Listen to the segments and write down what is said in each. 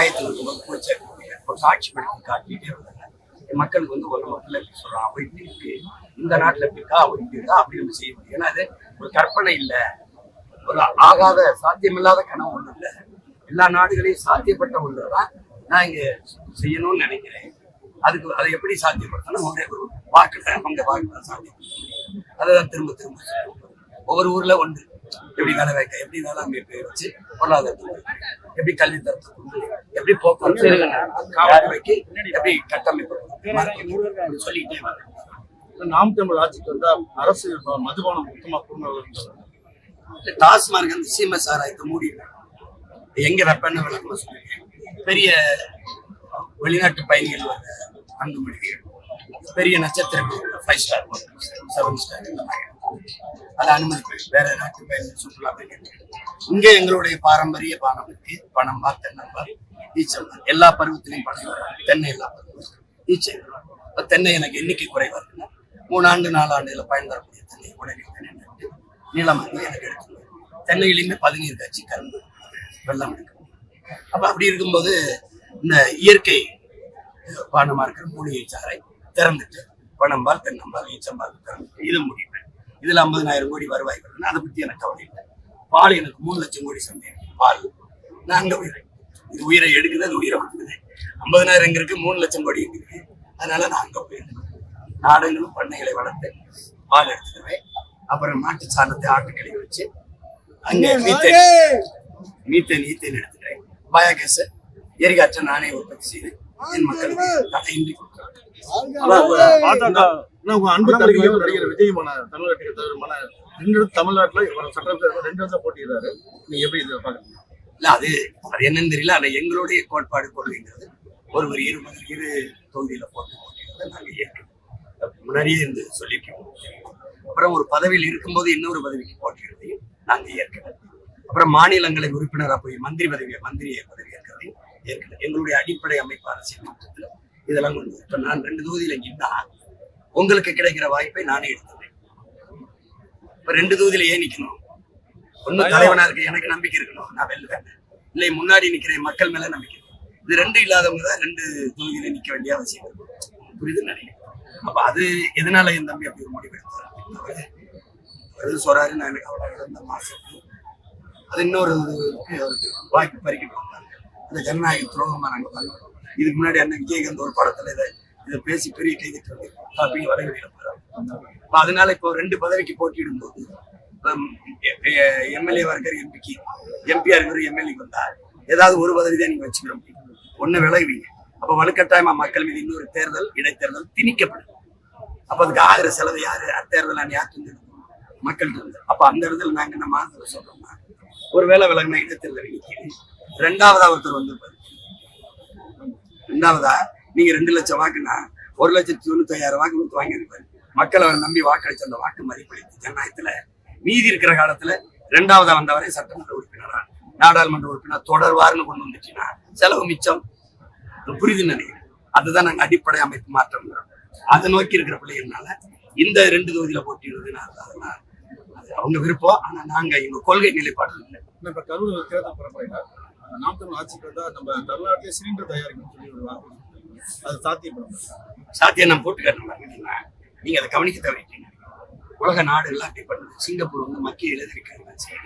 காயத்தில் இருக்கும்போது போய் சேர்க்கக்கூடிய ஒரு காட்சிப்படுத்தி காட்டிட்டே வந்தாங்க. மக்களுக்கு வந்து ஒரு மக்கள் எப்படி சொல்றான், அவ இப்படி இருக்கு, இந்த நாட்டுல எப்படி இருக்கா, அவ இப்படி இருக்கா, அப்படி நம்ம செய்ய முடியும். ஏன்னா அது ஒரு கற்பனை இல்லை, ஒரு ஆகாத சாத்தியமில்லாத கனவு ஒண்ணு இல்லை, எல்லா நாடுகளையும் சாத்தியப்பட்ட ஒன்றுதான் நான் இங்க செய்யணும்னு நினைக்கிறேன். அதுக்கு அதை எப்படி சாத்தியப்படுத்தணும், ஒரே ஒரு வாக்குல அவங்க வாக்குல சாத்தியப்படுத்த, அதைதான் திரும்ப திரும்ப ஒவ்வொரு ஊர்ல ஒன்று எப்படி வேலை வைக்க, எப்படி வேளாண்மை வச்சு பொருளாதாரத்தை, எப்படி கல்வி தரத்தை கொண்டு, எப்படி போக்குவரத்து காவல்துறைக்கு எப்படி கட்டமைப்பு சொல்லிட்டே வர. நாம் தமிழ் ஆட்சிக்கு வந்தா அரசு மதுபானம் மொத்தமா கொண்டு டாஸ்மார்க் அந்த சீம சாராயத்தை மூடி எங்க வெப்பன்னு விளக்கமா சொல்லுங்க. பெரிய வெளிநாட்டு பயணிகள் வர அங்கு மொழிகள், பெரிய நட்சத்திரங்கள் 5 ஸ்டார் 7 ஸ்டார் அதை அனுமதிப்பு, வேற நாட்டு பயணிகள் சுற்றுலா பயணிகள். இங்க எங்களுடைய பாரம்பரிய பானம் இருக்கு. பனம்பா, தென்னம்பா, ஈச்சம்பா, எல்லா பருவத்திலையும் பணம் வரும். தென்னை எல்லா பருவம் ஈச்சை. தென்னை எனக்கு எண்ணிக்கை குறைவா இருக்குன்னா 3 ஆண்டு 4 ஆண்டுல பயன் தரக்கூடிய தென்னை உடனே நட்டு நீளம் எனக்கு எடுத்து தென்னையிலுமே 17 காட்சி கரும்பு வெள்ளம் எடுக்கும். அப்ப அப்படி இருக்கும்போது இந்த இயற்கை பானமா இருக்கிற மூலிகை சாறை திறந்துட்டு பனம்பால், தென்னம்பால், ஈச்சம்பால் திறந்துட்டு இது முடிப்பேன். இதுல 50,000 கோடி வருவாய் வருதுன்னா அதை பத்தி எனக்கு கவலை இல்லை. பால் எனக்கு 3 லட்சம் கோடி சந்தேகம். பால் நான் அங்க உயிரை, இது உயிரை எடுக்குது, அது உயிரை கொடுக்குது. 50,000 எங்க இருக்கு, 3 லட்சம் கோடி இருக்குது. அதனால நான் அங்க போயிருக்கேன். நாடுகளும் பண்ணைகளை வளர்த்து பால் எடுத்துக்குவேன். அப்புறம் மாட்டு சாணத்தை ஆட்டுக்களை வச்சு அங்க மீத்தேன் எடுத்துக்கிறேன். பயோகேஸ் எரிகாற்றை நானே உற்பத்தி செய்து என் மக்களுக்கு தடையின்றி கொடுக்குறேன். அன்பு தலைவர் நடிகர் விஜயமான தமிழ்நாட்டுக்கு தமிழ்நாட்டுல சட்டமன்ற 2 போட்டியிடாரு. நீங்க எப்படி இதை பாக்குறீங்க? இல்ல அது என்னன்னு தெரியல. ஆனா எங்களுடைய கோட்பாடு கொள்கைங்கிறது ஒருவர் இரு தொகுதியில போட்டியிடுறதை நாங்க ஏற்கிறோம். முன்னாடியே இருந்து சொல்லியிருக்கோம். அப்புறம் ஒரு பதவியில் இருக்கும்போது இன்னொரு பதவிக்கு போட்டியிடுறதையும் நாங்க ஏற்கிறோம். அப்புறம் மாநிலங்களை உறுப்பினராக போய் மந்திரி பதவி ஏற்கிறதையும் ஏற்கிறோம். எங்களுடைய அடிப்படை அமைப்பு அரசியல் மாற்றத்துல இதெல்லாம் கொண்டு. இப்ப நான் 2 தொகுதியில நின்னா உங்களுக்கு கிடைக்கிற வாய்ப்பை நானே எடுத்துறேன். இப்ப 2 தொகுதியில ஏன் நிக்கணும்? ஒன்னும் தலைவனா இருக்கு, எனக்கு நம்பிக்கை இருக்கணும், நான் வெல்லுவேன். இல்லை முன்னாடி நிக்கிறேன், மக்கள் மேல நம்பிக்கை. இது 2 இல்லாதவங்க தான் 2 தொகுதியில நிக்க வேண்டிய அவசியம் இருக்கு. புரியுது நினைக்கிறேன். அப்ப அது எதனால என் தம்பி அப்படி ஒரு முடிவு எடுத்தாரு சொல்றாரு. நான் எனக்கு அவ்வளவு இந்த மாசத்துக்கு அது இன்னொரு அவருக்கு வாய்ப்பு பறிக்கிட்டு வந்தாங்க. அந்த ஜனநாயக துரோகமா நாங்க பார்க்கிறோம். இதுக்கு முன்னாடி அண்ணன் விஜயகாந்த் ஒரு படத்துல இதை பேசி பெரிய கைதிட்டு வந்து காப்பி வலைவெளியில போறாரு. அதனால இப்போ 2 பதவிக்கு போட்டியிடும் போது எம்எல்ஏ இருக்கிற எம்பியா இருக்கிற எம்எல்ஏ வந்தா ஏதாவது ஒரு பதவி தான் நீங்க வச்சுக்கிற முடியும். ஒண்ணு விலகுவீங்க. அப்ப வலுக்கட்டாயமா மக்கள் மீது இன்னொரு தேர்தல், இடைத்தேர்தல் திணிக்கப்படும். அப்ப அதுக்கு ஆகிற செலவு யாரு? தேர்தல் யாருக்கு மக்கள்கிட்ட இருந்து. அப்ப அந்த இடத்துல நாங்க என்ன மாதத்துல சொல்றோம்னா, ஒருவேளை விலகின இடைத்தேர்தல் நிற்கிறது. 2ஆவதா ஒருத்தர் வந்து 2ஆவதா நீங்க 2 லட்சம் வாக்குன்னா 1,95,000 வாக்கு கொடுத்து வாங்கியிருப்பாரு. மக்கள் அவர் நம்பி வாக்களிச்சு அந்த வாக்கு மதிப்பளித்து ஜனநாயகத்துல மீதி இருக்கிற காலத்துல 2ஆவதா வந்தவரை சட்டமன்ற உறுப்பினரா, நாடாளுமன்ற உறுப்பினர் தொடர்வாருன்னு கொண்டு வந்துட்டீங்கன்னா செலவு மிச்சம். புரியுதுன்னு நினைக்கிறேன். அதுதான் நாங்க அடிப்படை அமைப்பு மாற்றம். அதை நோக்கி இருக்கிற பிள்ளைகள்னால இந்த 2 தொகுதியில போட்டிடுறதுனால அதெல்லாம் அவங்க விருப்பம். ஆனா நாங்க எங்க கொள்கை நிலைப்பாடு இல்லை. இப்ப கரூர் தேர்தல் பரப்புரையில நாம் தமிழ் ஆட்சிக்கு வந்தா நம்ம தமிழ்நாட்டிலே சிலிண்டர் தயாரிக்கணும்னு சொல்லி ஒரு வாக்கு, அது சாத்தியம் நான் போட்டு காட்டினா நீங்க அதை கவனிக்க தவறிட்டீங்க. உலக நாடு எல்லாம் அப்படி பண்ணுது. சிங்கப்பூர் வந்து மக்கிய எழுதிருக்காங்க,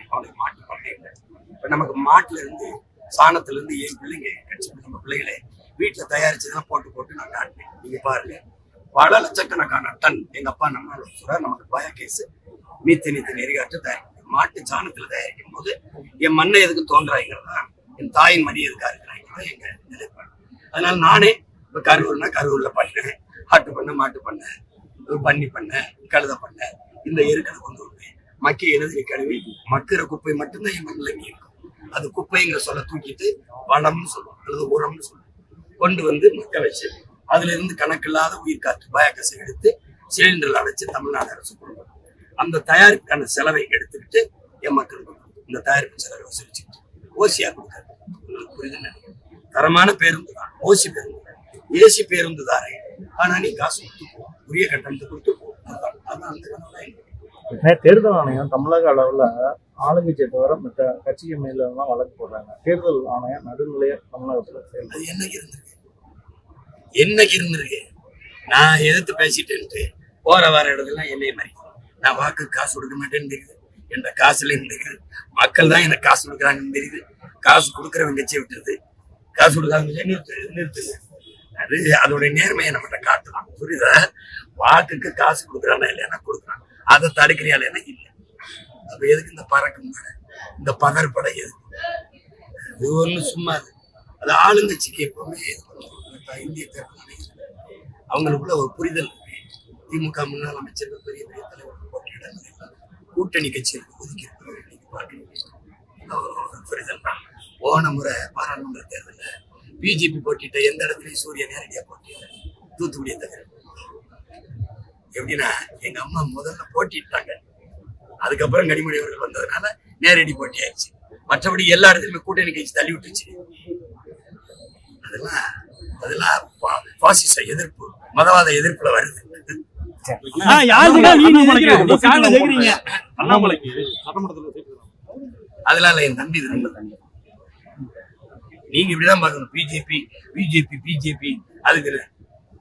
அவங்களுக்கு மாட்டு பண்ணை இல்லை. இப்ப நமக்கு மாட்டுல இருந்து சாணத்துல இருந்து என் பிள்ளைங்க கட்சி நம்ம பிள்ளைகளை வீட்டுல தயாரிச்சதெல்லாம் போட்டு நான் காட்டினேன். நீங்க பாருங்க, பல லட்சக்கணக்கான டன் எங்க அப்பா நம்ம சொல்ற நமக்கு பயோகேஸ் மீத்தேன் எரிகாற்று தயாரிக்கும். மாட்டு சாணத்துல தயாரிக்கும் போது என் மண்ணை எதுக்கு தோன்றாங்கிறதா, என் தாயின் மடி எதுக்கா இருக்கிறாங்கிறதா எங்க நிலைப்பாடு. அதனால நானே இப்ப கரூர்ல பண்ணேன், ஆட்டு பண்ண, மாட்டு பண்ண, பன்னி பண்ண, கழுத பண்ண, இந்த எருக்களை கொண்டு வருவேன். மக்கிய எழுதி கழுவி மக்கிற குப்பை மட்டும்தான் என் மண்ணில் நீ இருக்கும். அது குப்பைங்கிற சொல்ல தூக்கிட்டு வளம்னு சொல்லுவோம் அல்லது உரம்னு சொல்லுவோம். கொண்டு வந்து மக்க வச்சு அதுல இருந்து கணக்கில்லாத உயிர் காற்று பயோகேஸை எடுத்து சிலிண்டர்ல அடைச்சு தமிழ்நாடு அரசு கொடுக்கும். அந்த தயாரிப்புக்கான செலவை எடுத்துக்கிட்டு என் மக்களுக்கு இந்த தயாரிப்பு செலவை வசூலிச்சுக்கிட்டு ஓசியா கொடுக்காது. உங்களுக்கு புரியுதுன்னு நினைக்கிறேன். தரமான பேருந்து தான், ஓசி பேருந்து, ஏசி பேருந்து தாரே. ஆனா நீ காசு கொடுத்து போ, உரிய கட்டணத்தை கொடுத்து போ. தேர்தல் ஆணையம் தமிழக அளவுல ஆளுங்கட்சியை தவிர மற்ற கட்சிக்கு மேல எல்லாம் வழக்கு போடுறாங்க. தேர்தல் ஆணையம் நடுநிலையா தமிழகத்துல அது செயல்படுது. என்னைக்கு இருந்திருக்கு நான் எதிர்த்து பேசிட்டேன்ட்டு போற வர இடத்துல என்னைய மாதிரி நான் வாக்கு காசு கொடுக்க மாட்டேன்னு தெரியுது. என்ற காசுல தெரியுது. மக்கள் தான் எனக்கு காசு கொடுக்குறாங்கன்னு தெரியுது. காசு கொடுக்குறவங்க கட்சியை விட்டுருது, காசு கொடுக்காத நிறுத்துது. அது அதோட நேர்மையை நம்மகிட்ட காட்டலாம். புரியுதா? வாக்குக்கு காசு கொடுக்குறானா இல்லையா கொடுக்குறான், அதை தடுக்கிறியா இல்லையா இல்லை. அப்ப எதுக்கு இந்த பறக்கும் இந்த பதற்படை எதுக்கு? இது ஒண்ணு சும்மா அது ஆளுங்கட்சிக்கு எப்பவுமே இந்திய தேர்தல் அவங்களுக்குள்ள ஒரு புரிதல் இருக்கு. திமுக முன்னாள் அமைச்சர்கள் பெரிய பெரிய தலைவர்கள் போட்டியிடங்கள் கூட்டணி கட்சிகளுக்கு ஒதுக்கி புரிதல் தான். போன முறை பாராளுமன்ற தேர்தலில் பிஜேபி போட்டிட்ட எந்த இடத்துலயும் சூரிய நேரடியா போட்டியிட தூத்துக்குடியை தவிர. எப்படின்னா எங்க அம்மா முதல்ல போட்டிட்டாங்க, அதுக்கப்புறம் கனிமொழி அவர்கள் வந்ததுனால நேரடி போட்டி ஆயிடுச்சு. மற்றபடி எல்லா இடத்துலயுமே கூட்டணி கட்சி தள்ளி விட்டுச்சு. அதெல்லாம் பாசிச எதிர்ப்பு, மதவாத எதிர்ப்புல வருது. அதனால என் தம்பி நீங்க இப்படிதான் பாக்கணும். பிஜேபி பிஜேபி பிஜேபி அதுக்கு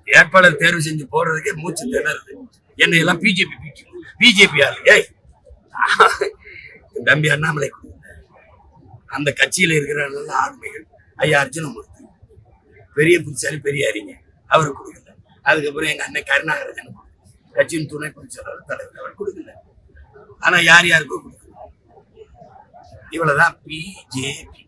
வேட்பாளர் தேர்வு செஞ்சு போடுறதுக்கே மூச்சு திணறுது. என்னை எல்லாம் பிஜேபி பிஜேபி ஆளு. ஏய் என் தம்பி அண்ணாமலை அந்த கட்சியில இருக்கிற நல்ல ஆளுமைகள் ஐயா அர்ஜுனமூர்த்தி பெரிய புத்திசாலி பெரிய அறிஞ அவரு கொடுக்கல. அதுக்கப்புறம் எங்க அண்ணன் கருணாகரன் கட்சியின் துணை பொதுச் செயலாளர் தலைவர் அவர் கொடுக்கல. ஆனா யார் யாருக்கும் கொடுக்கல. இவ்வளவுதான் பிஜேபி.